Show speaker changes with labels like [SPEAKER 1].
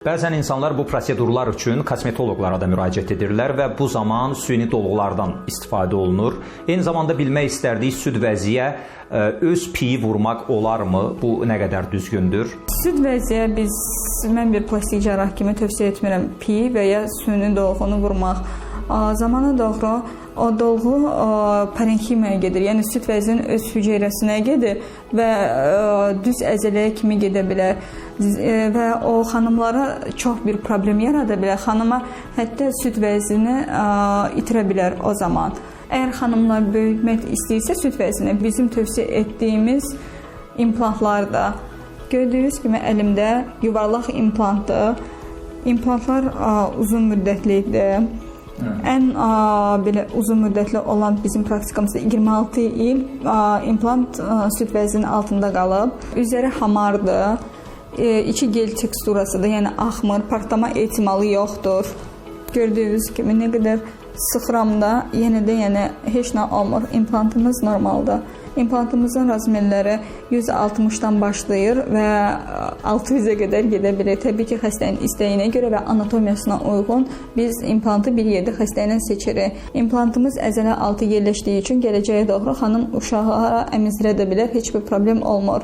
[SPEAKER 1] Bəzən insanlar bu prosedurlar üçün kosmetoloqlara da müraciət edirlər və bu zaman süni dolgulardan istifadə olunur. Eyni zamanda bilmək istərdik, süd vəziyə öz piyi vurmaq olarmı? Bu nə qədər düzgündür?
[SPEAKER 2] Süd vəziyə mən bir plastik cərrah kimi tövsiyə etmirəm piyi və ya süni dolğunu vurmaq. Zamana doğru o dolğu parenximaya gedir, yəni süd vəzinin öz hüceyrəsinə gedir və düz əzələyə kimi gedə bilər və o xanımlara çox bir problem yarada bilər. Xanıma hətta süd vəzini itirə bilər o zaman. Əgər xanımlar böyütmək istəyirsə süd vəzini bizim tövsiyə etdiyimiz implantlarda gördüyünüz kimi əlimdə yuvarlaq implantdır. İmplantlar uzun müddətlidir. Ən belə uzun müddətli olan bizim praktikamızda 26 il implant süd vəzinin altında qalıb. Üzəri hamardır. İçi gel teksturasıdır, yəni axmır, partlama ehtimalı yoxdur. Gördüyünüz kimi nə qədər sıxıram da yenə də heç nə olmur. İmplantımız normaldır. İmplantımızın razmerləri 160-dan başlayır və 600-ə qədər gedə bilir. Təbii ki, xəstənin istəyinə görə və anatomiyasına uyğun biz implantı bir yerdə xəstə ilə seçirik. İmplantımız əzələ altı yerləşdiyi üçün gələcəyə doğru xanım uşaqlara əmizdirə də bilər, heç bir problem olmur.